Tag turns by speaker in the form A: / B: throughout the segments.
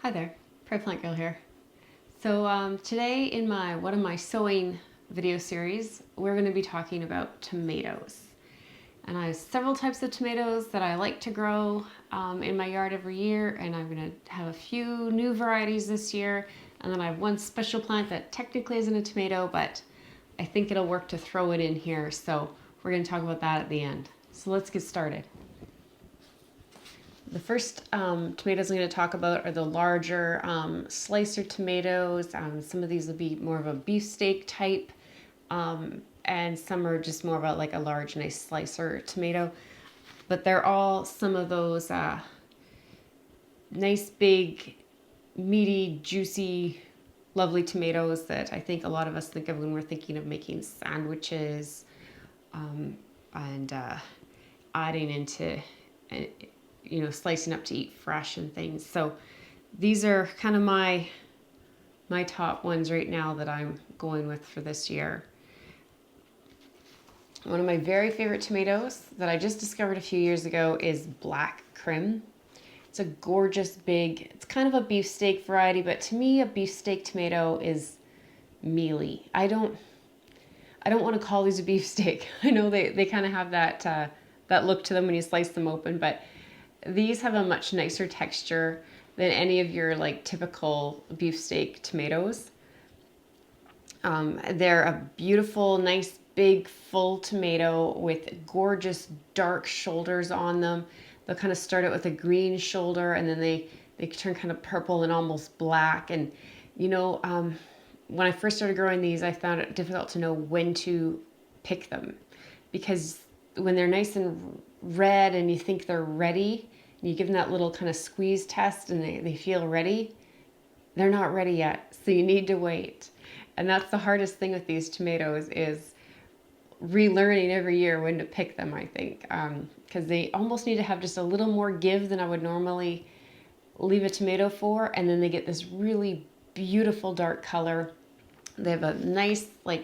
A: Hi there, Prairie Plant Girl here. So today in one of my sowing video series, we're going to be talking about tomatoes. And I have several types of tomatoes that I like to grow in my yard every year, and I'm going to have a few new varieties this year. And then I have one special plant that technically isn't a tomato, but I think it'll work to throw it in here. So we're going to talk about that at the end. So let's get started. The first tomatoes I'm going to talk about are the larger slicer tomatoes. Some of these will be more of a beefsteak type, and some are just more of a large, nice slicer tomato. But they're all some of those nice, big, meaty, juicy, lovely tomatoes that I think a lot of us think of when we're thinking of making sandwiches and adding into slicing up to eat fresh and things. So these are kind of my top ones right now that I'm going with for this year. One of my very favorite tomatoes that I just discovered a few years ago is black Krim. It's a gorgeous big, it's kind of a beefsteak variety, but to me a beefsteak tomato is mealy. I don't want to call these a beefsteak. I know they kind of have that look to them when you slice them open, but these have a much nicer texture than any of your typical beefsteak tomatoes. They're a beautiful, nice, big, full tomato with gorgeous dark shoulders on them. They'll kind of start out with a green shoulder, and then they turn kind of purple and almost black. And when I first started growing these, I found it difficult to know when to pick them, because when they're nice and red and you think they're ready, and you give them that little kind of squeeze test and they feel ready, they're not ready yet. So you need to wait. And that's the hardest thing with these tomatoes, is relearning every year when to pick them, I think. Because they almost need to have just a little more give than I would normally leave a tomato for. And then they get this really beautiful dark color. They have a nice, they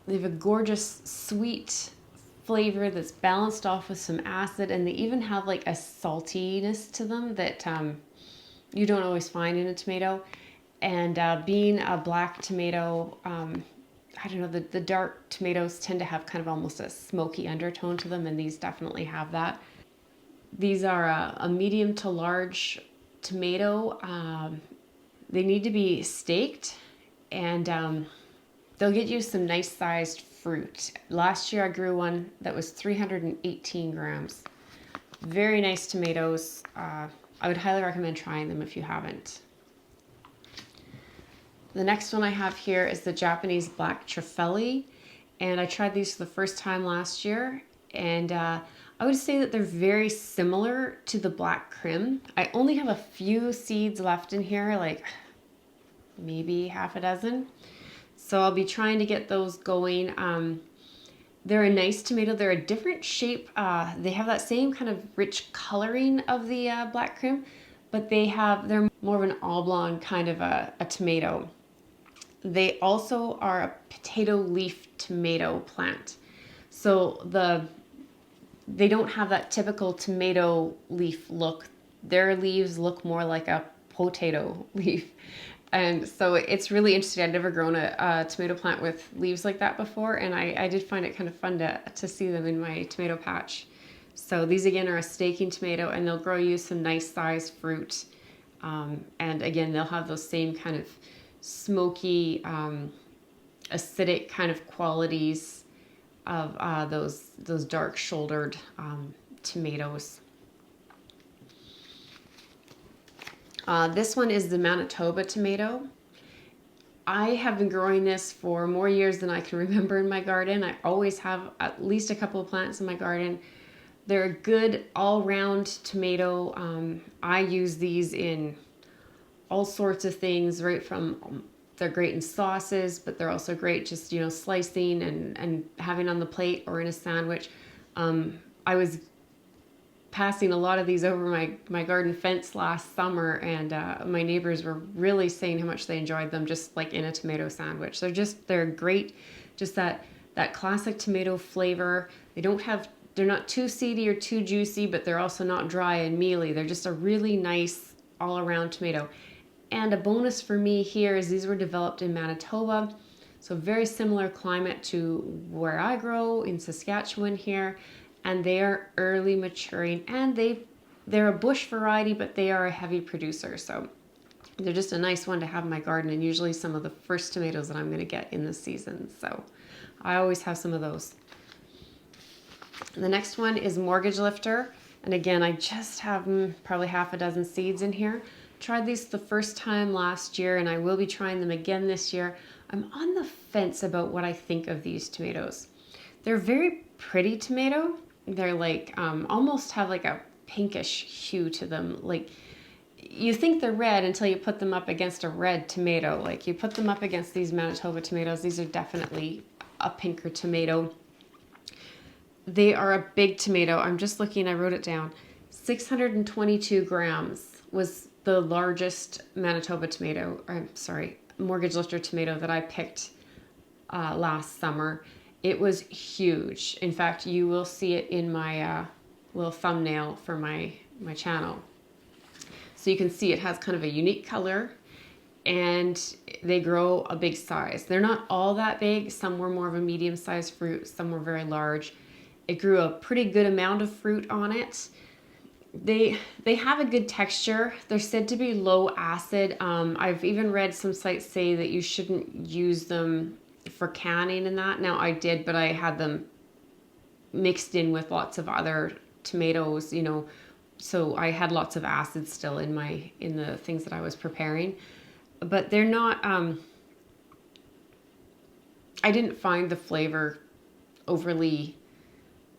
A: have a gorgeous sweet flavor that's balanced off with some acid, and they even have a saltiness to them that you don't always find in a tomato. And being a black tomato, I don't know, the dark tomatoes tend to have kind of almost a smoky undertone to them, and these definitely have that. These are a medium to large tomato. They need to be staked, and they'll get you some nice sized fruit. Last year I grew one that was 318 grams. Very nice tomatoes. I would highly recommend trying them if you haven't. The next one I have here is the Japanese black Trifele, and I tried these for the first time last year, and I would say that they're very similar to the black Krim. I only have a few seeds left in here, maybe half a dozen. So I'll be trying to get those going. They're a nice tomato. They're a different shape. They have that same kind of rich coloring of the black Krim, but they're more of an oblong kind of a tomato. They also are a potato leaf tomato plant. So they don't have that typical tomato leaf look. Their leaves look more like a potato leaf. And so it's really interesting. I'd never grown a tomato plant with leaves like that before, and I did find it kind of fun to see them in my tomato patch. So these again are a staking tomato, and they'll grow you some nice sized fruit. And again, they'll have those same kind of smoky, acidic kind of qualities of those dark shouldered tomatoes. This one is the Manitoba Tomato. I have been growing this for more years than I can remember in my garden. I always have at least a couple of plants in my garden. They're a good all-round tomato. I use these in all sorts of things, right from, they're great in sauces, but they're also great just, slicing and having on the plate or in a sandwich. I was passing a lot of these over my garden fence last summer, and my neighbors were really saying how much they enjoyed them just in a tomato sandwich. They're great, just that classic tomato flavor. They're not too seedy or too juicy, but they're also not dry and mealy. They're just a really nice all around tomato. And a bonus for me here is these were developed in Manitoba. So very similar climate to where I grow in Saskatchewan here. And they are early maturing, and they're a bush variety, but they are a heavy producer. So they're just a nice one to have in my garden, and usually some of the first tomatoes that I'm going to get in this season. So I always have some of those. The next one is Mortgage Lifter. And again, I just have probably half a dozen seeds in here. Tried these the first time last year, and I will be trying them again this year. I'm on the fence about what I think of these tomatoes. They're very pretty tomato. They're like almost have like a pinkish hue to them. Like you think they're red until you put them up against a red tomato. Like you put them up against these Manitoba tomatoes. These are definitely a pinker tomato. They are a big tomato. I'm just looking, I wrote it down. 622 grams was the largest Manitoba tomato, I'm sorry, Mortgage Lifter tomato that I picked last summer. It was huge. In fact, you will see it in my little thumbnail for my channel. So you can see it has kind of a unique color, and they grow a big size. They're not all that big. Some were more of a medium-sized fruit. Some were very large. It grew a pretty good amount of fruit on it. They have a good texture. They're said to be low acid. I've even read some sites say that you shouldn't use them for canning and that. Now I did, but I had them mixed in with lots of other tomatoes, you know, so I had lots of acid still in the things that I was preparing. But they're not, I didn't find the flavor overly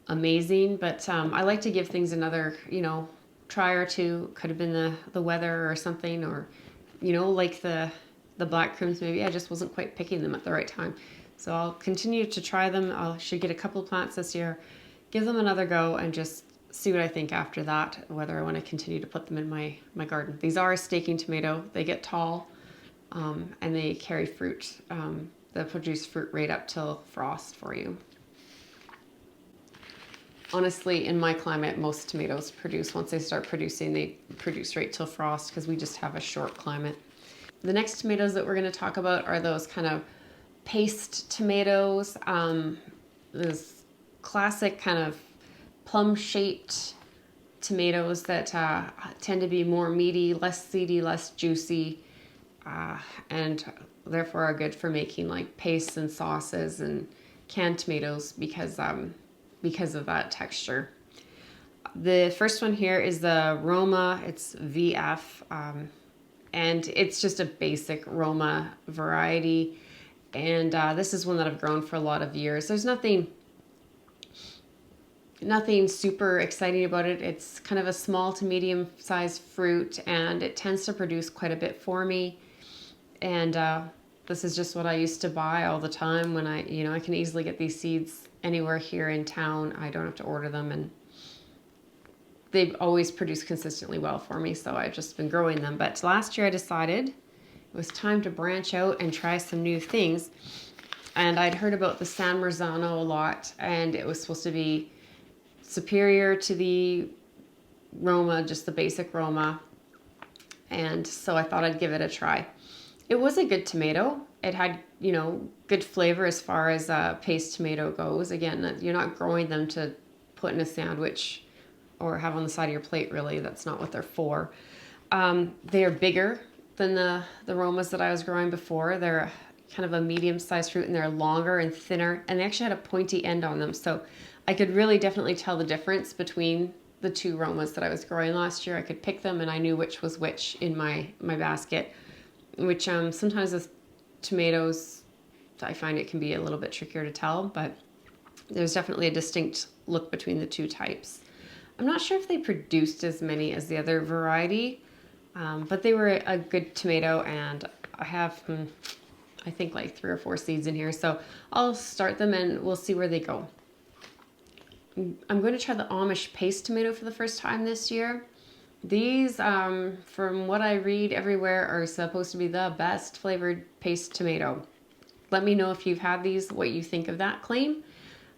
A: amazing, but I like to give things another, you know, try or two. Could have been the weather or something, or, you know, like the black Krims, maybe I just wasn't quite picking them at the right time. So I'll continue to try them. I should get a couple plants this year, give them another go, and just see what I think after that, whether I want to continue to put them in my garden. These are a staking tomato. They get tall, and they carry fruit. They'll produce fruit right up till frost for you. Honestly, in my climate, most tomatoes produce, once they start producing, they produce right till frost because we just have a short climate. The next tomatoes that we're going to talk about are those kind of paste tomatoes. Those classic kind of plum-shaped tomatoes that tend to be more meaty, less seedy, less juicy, and therefore are good for making like pastes and sauces and canned tomatoes because of that texture. The first one here is the Roma. It's VF, and it's just a basic Roma variety. And this is one that I've grown for a lot of years. There's nothing super exciting about it. It's kind of a small to medium sized fruit, and it tends to produce quite a bit for me. And this is just what I used to buy all the time when I can easily get these seeds anywhere here in town. I don't have to order them, and they've always produced consistently well for me, so I've just been growing them. But last year I decided it was time to branch out and try some new things. And I'd heard about the San Marzano a lot, and it was supposed to be superior to the Roma, just the basic Roma. And so I thought I'd give it a try. It was a good tomato. It had, you know, good flavor as far as paste tomato goes. Again, you're not growing them to put in a sandwich or have on the side of your plate, really. That's not what they're for. They are bigger than the Romas that I was growing before. They're kind of a medium-sized fruit, and they're longer and thinner, and they actually had a pointy end on them. So I could really definitely tell the difference between the two Romas that I was growing last year. I could pick them, and I knew which was which in my basket, which sometimes with tomatoes, I find it can be a little bit trickier to tell, but there's definitely a distinct look between the two types. I'm not sure if they produced as many as the other variety, but they were a good tomato, and I have, I think, like 3 or 4 seeds in here, so I'll start them and we'll see where they go. I'm going to try the Amish Paste tomato for the first time this year. These, from what I read everywhere, are supposed to be the best flavored paste tomato. Let me know if you've had these, what you think of that claim.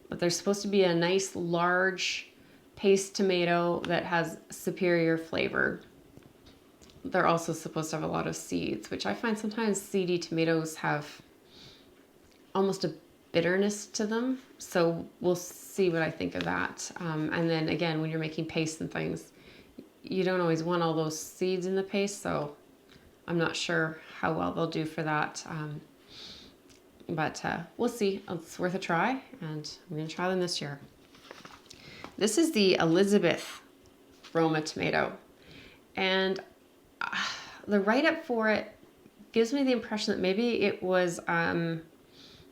A: But they're supposed to be a nice, large paste tomato that has superior flavor. they're also supposed to have a lot of seeds, which I find sometimes seedy tomatoes have almost a bitterness to them. So we'll see what I think of that. And then again, when you're making paste and things, you don't always want all those seeds in the paste. So I'm not sure how well they'll do for that. But we'll see. It's worth a try, and I'm going to try them this year. This is the Elizabeth Roma tomato, and the write-up for it gives me the impression that maybe it was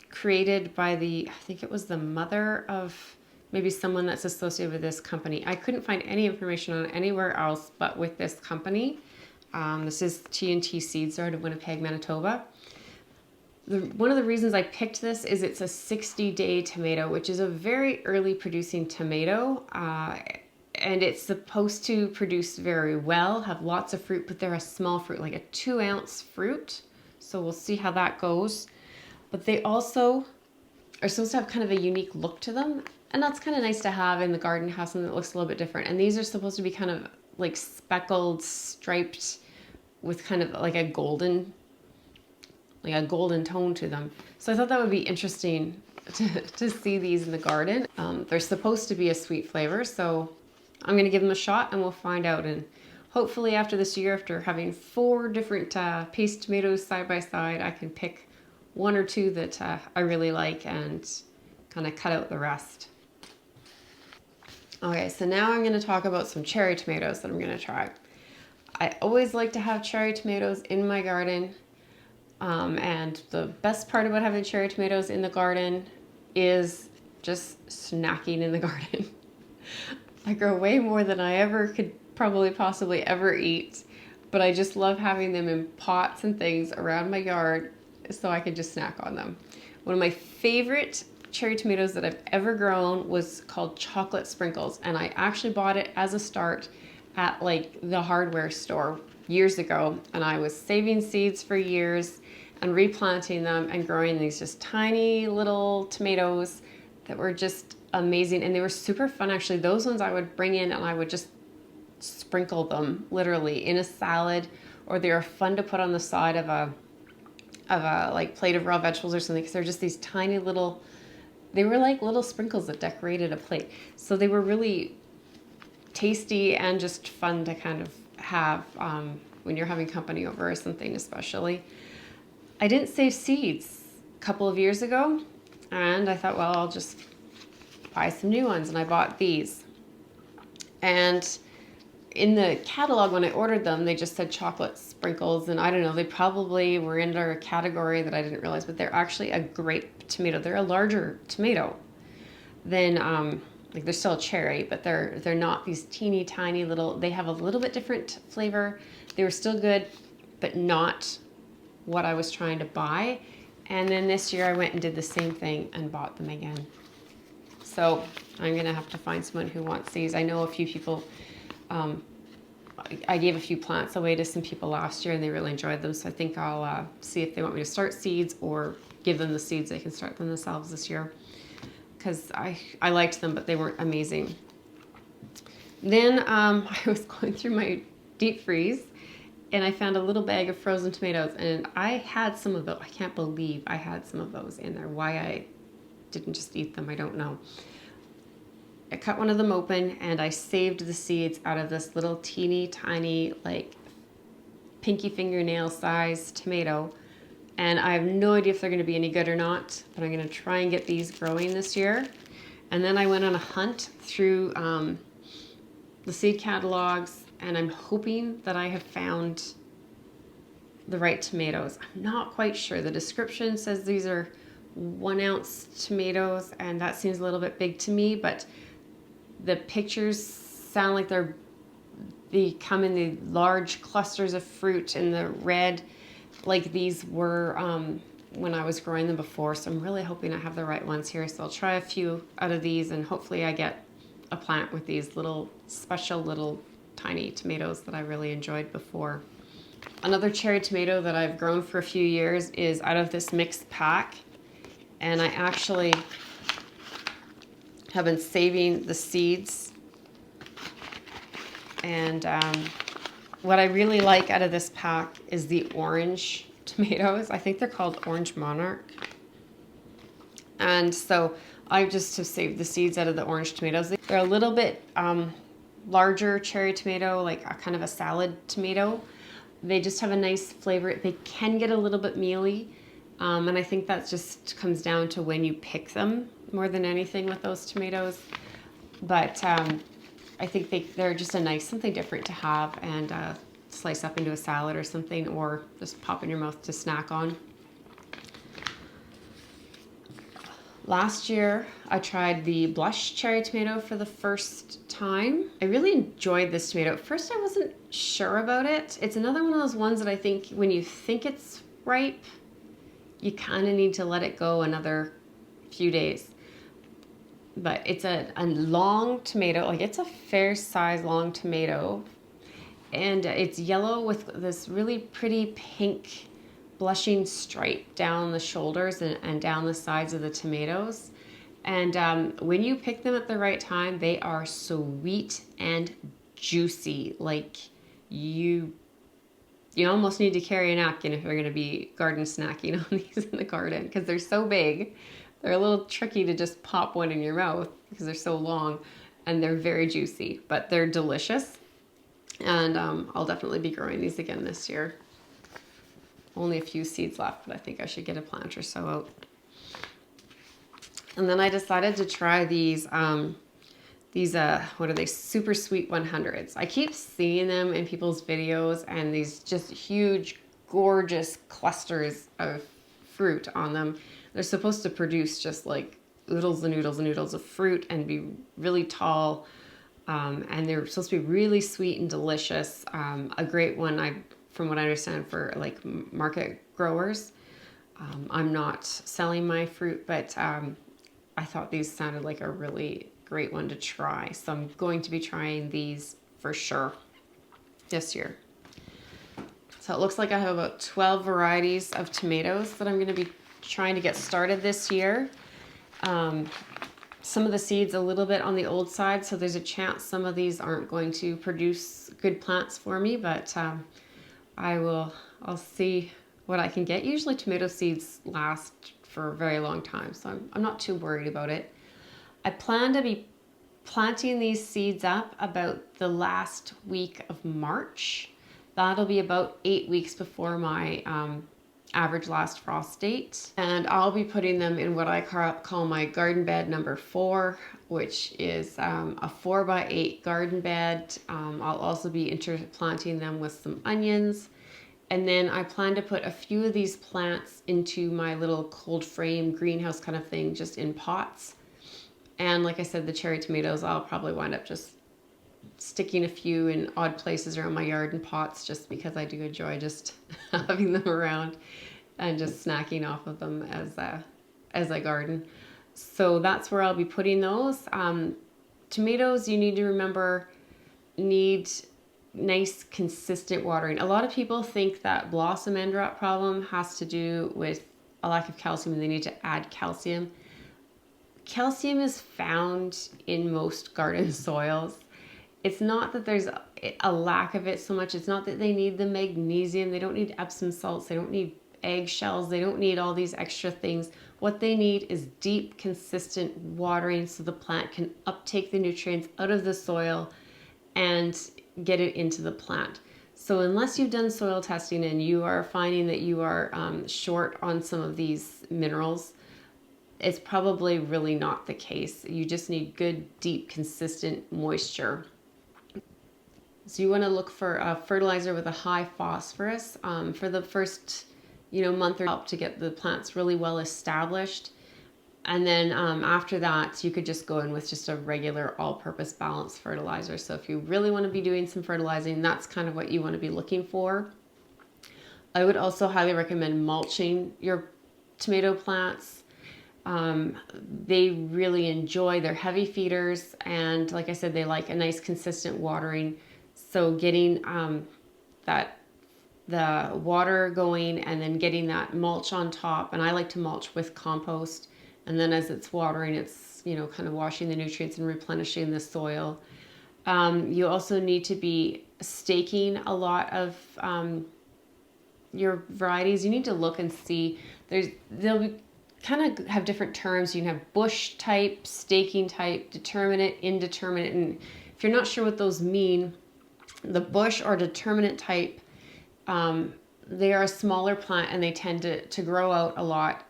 A: created by I think it was the mother of maybe someone that's associated with this company. I couldn't find any information on it anywhere else but with this company. This is T&T Seeds out of Winnipeg, Manitoba. One of the reasons I picked this is it's a 60-day tomato, which is a very early producing tomato. And it's supposed to produce very well, have lots of fruit, but they're a small fruit, like a 2-ounce fruit. So we'll see how that goes. But they also are supposed to have kind of a unique look to them. And that's kind of nice to have in the garden, have something that looks a little bit different. And these are supposed to be kind of like speckled, striped with kind of like a golden tone to them. So I thought that would be interesting to see these in the garden. They're supposed to be a sweet flavor, so I'm going to give them a shot and we'll find out. And hopefully after this year, after having 4 different paste tomatoes side by side, I can pick 1 or 2 that I really like and kind of cut out the rest. Okay, so now I'm going to talk about some cherry tomatoes that I'm going to try. I always like to have cherry tomatoes in my garden. And the best part about having cherry tomatoes in the garden is just snacking in the garden. I grow way more than I ever could probably possibly ever eat, but I just love having them in pots and things around my yard so I can just snack on them. One of my favorite cherry tomatoes that I've ever grown was called Chocolate Sprinkles, and I actually bought it as a start at like the hardware store years ago, and I was saving seeds for years and replanting them and growing these just tiny little tomatoes that were just amazing, and they were super fun actually. Those ones I would bring in and I would just sprinkle them literally in a salad, or they were fun to put on the side of a like plate of raw vegetables or something, because they're just these tiny little, they were like little sprinkles that decorated a plate. So they were really tasty and just fun to kind of have when you're having company over or something especially. I didn't save seeds a couple of years ago, and I thought, well, I'll just buy some new ones, and I bought these. And in the catalog when I ordered them, they just said chocolate sprinkles, and I don't know, they probably were under a category that I didn't realize, but they're actually a grape tomato. They're a larger tomato than like they're still a cherry, but they're not these teeny tiny little. They have a little bit different flavor. They were still good, but not what I was trying to buy. And then this year I went and did the same thing and bought them again. So I'm gonna have to find someone who wants these. I know a few people. I gave a few plants away to some people last year and they really enjoyed them. So I think I'll see if they want me to start seeds or give them the seeds. They can start them themselves this year, because I liked them, but they weren't amazing. Then I was going through my deep freeze and I found a little bag of frozen tomatoes, and I had some of those. I can't believe I had some of those in there. Why I didn't just eat them, I don't know. I cut one of them open and I saved the seeds out of this little teeny tiny, like pinky fingernail size tomato. And I have no idea if they're gonna be any good or not, but I'm gonna try and get these growing this year. And then I went on a hunt through the seed catalogs, and I'm hoping that I have found the right tomatoes. I'm not quite sure. The description says these are 1 ounce tomatoes, and that seems a little bit big to me, but the pictures sound like they come in the large clusters of fruit in the red, like these were when I was growing them before. So I'm really hoping I have the right ones here. So I'll try a few out of these, and hopefully I get a plant with these little special little tiny tomatoes that I really enjoyed before. Another cherry tomato that I've grown for a few years is out of this mixed pack, and I actually have been saving the seeds, and What I really like out of this pack is the orange tomatoes. I think they're called Orange Monarch. And so I just have saved the seeds out of the orange tomatoes. They're a little bit larger cherry tomato, like a kind of a salad tomato. They just have a nice flavor. They can get a little bit mealy. And I think that just comes down to when you pick them more than anything with those tomatoes. But I think they're just a nice, something different to have and slice up into a salad or something, or just pop in your mouth to snack on. Last year, I tried the blush cherry tomato for the first time. I really enjoyed this tomato. At first, I wasn't sure about it. It's another one of those ones that I think when you think it's ripe, you kind of need to let it go another few days. But it's a long tomato, like it's a fair size long tomato. And it's yellow with this really pretty pink blushing stripe down the shoulders and down the sides of the tomatoes. And when you pick them at the right time, they are sweet and juicy. Like you almost need to carry a napkin if you're going to be garden snacking on these in the garden, because they're so big. They're a little tricky to just pop one in your mouth because they're so long, and they're very juicy, but they're delicious. And I'll definitely be growing these again this year. Only a few seeds left, but I think I should get a plant or so out. And then I decided to try these what are they, super sweet 100s. I keep seeing them in people's videos, and these just huge, gorgeous clusters of fruit on them. They're supposed to produce just like oodles and oodles and oodles of fruit and be really tall. And they're supposed to be really sweet and delicious. A great one, from what I understand, for like market growers. I'm not selling my fruit, but I thought these sounded like a really great one to try. So I'm going to be trying these for sure this year. So it looks like I have about 12 varieties of tomatoes that I'm going to be trying to get started this year. Some of the seeds a little bit on the old side, so there's a chance some of these aren't going to produce good plants for me, but I'll see what I can get. Usually tomato seeds last for a very long time, so I'm not too worried about it. I plan to be planting these seeds up about the last week of March. That'll be about 8 weeks before my average last frost date. And I'll be putting them in what I call my garden bed number 4, which is a 4x8 garden bed. I'll also be interplanting them with some onions. And then I plan to put a few of these plants into my little cold frame greenhouse kind of thing, just in pots. And like I said, the cherry tomatoes, I'll probably wind up just sticking a few in odd places around my yard in pots, just because I do enjoy just having them around and just snacking off of them as I garden. So that's where I'll be putting those. Tomatoes, you need to remember, need nice consistent watering. A lot of people think that blossom end rot problem has to do with a lack of calcium and they need to add calcium. Calcium is found in most garden soils. It's not that there's a lack of it so much. It's not that they need the magnesium. They don't need Epsom salts. They don't need eggshells. They don't need all these extra things. What they need is deep, consistent watering so the plant can uptake the nutrients out of the soil and get it into the plant. So unless you've done soil testing and you are finding that you are short on some of these minerals, it's probably really not the case. You just need good, deep, consistent moisture. So you want to look for a fertilizer with a high phosphorus for the first month or help to get the plants really well established. And then after that, you could just go in with just a regular all-purpose balanced fertilizer. So if you really want to be doing some fertilizing, that's kind of what you want to be looking for. I would also highly recommend mulching your tomato plants. They really enjoy, they're heavy feeders, and like I said, they like a nice consistent watering. So getting the water going and then getting that mulch on top, and I like to mulch with compost, and then as it's watering, it's kind of washing the nutrients and replenishing the soil. You also need to be staking a lot of your varieties, you need to look and see. They'll be, kind of have different terms. You can have bush type, staking type, determinate, indeterminate, and if you're not sure what those mean, the bush or determinate type, they are a smaller plant and they tend to grow out a lot.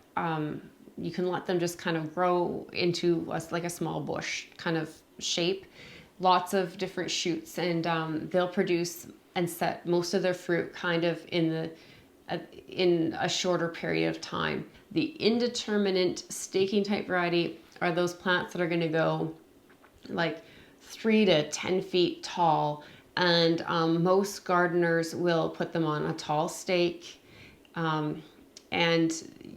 A: You can let them just kind of grow into like a small bush kind of shape, lots of different shoots, and they'll produce and set most of their fruit kind of in a shorter period of time. The indeterminate staking type variety are those plants that are going to go like 3 to 10 feet tall, and most gardeners will put them on a tall stake, and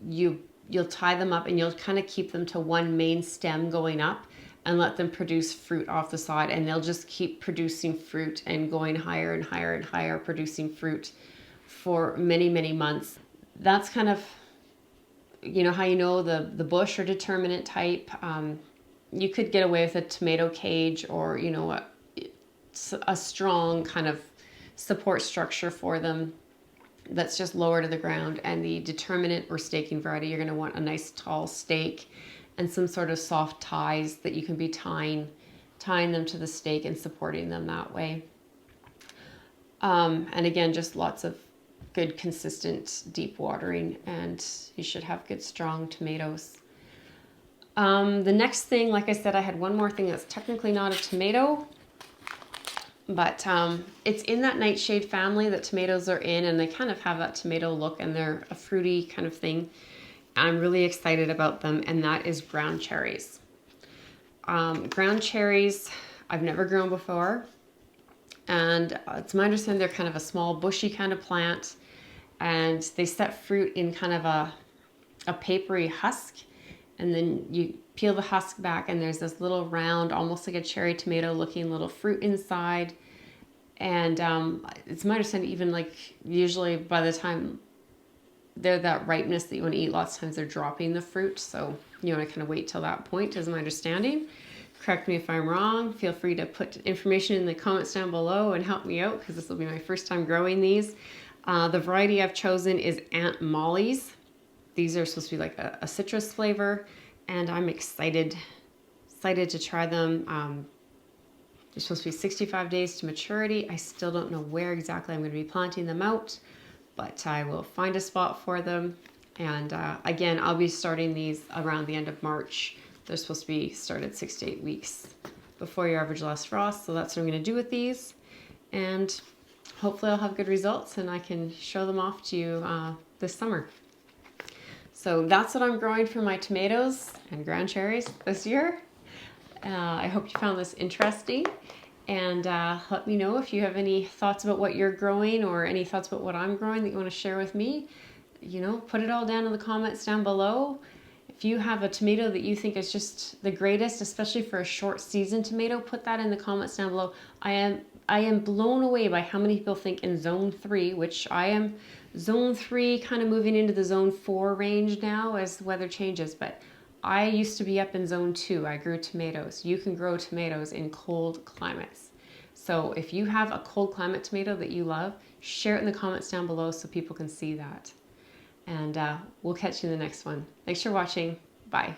A: you'll tie them up and you'll kind of keep them to one main stem going up and let them produce fruit off the side, and they'll just keep producing fruit and going higher and higher and higher, producing fruit for many, many months. That's kind of, how you know the bush or determinate type. You could get away with a tomato cage, or a strong kind of support structure for them that's just lower to the ground. And the determinate or staking variety, you're going to want a nice tall stake and some sort of soft ties that you can be tying them to the stake and supporting them that way. And again, just lots of good, consistent, deep watering, and you should have good, strong tomatoes. The next thing, like I said, I had one more thing that's technically not a tomato, but it's in that nightshade family that tomatoes are in, and they kind of have that tomato look, and they're a fruity kind of thing. I'm really excited about them, and that is ground cherries. Ground cherries, I've never grown before, and it's my understanding they're kind of a small, bushy kind of plant, and they set fruit in kind of a papery husk, and then you peel the husk back, and there's this little round, almost like a cherry tomato looking little fruit inside. And it's my understanding, even like usually by the time they're that ripeness that you want to eat, lots of times they're dropping the fruit, so you want to kind of wait till that point, is my understanding. Correct me if I'm wrong. Feel free to put information in the comments down below and help me out, because this will be my first time growing these. The variety I've chosen is Aunt Molly's. These are supposed to be like a citrus flavor, and I'm excited to try them. They're supposed to be 65 days to maturity. I still don't know where exactly I'm going to be planting them out, but I will find a spot for them. And again, I'll be starting these around the end of March. They're supposed to be started 6 to 8 weeks before your average last frost. So that's what I'm going to do with these. And hopefully I'll have good results and I can show them off to you this summer. So that's what I'm growing for my tomatoes and ground cherries this year. I hope you found this interesting, and let me know if you have any thoughts about what you're growing or any thoughts about what I'm growing that you want to share with me. Put it all down in the comments down below. If you have a tomato that you think is just the greatest, especially for a short season tomato, put that in the comments down below. I am blown away by how many people think in zone 3, which I am zone 3, kind of moving into the zone 4 range now as the weather changes, but I used to be up in zone 2. I grew tomatoes. You can grow tomatoes in cold climates. So if you have a cold climate tomato that you love, share it in the comments down below so people can see that. And we'll catch you in the next one. Thanks for watching. Bye.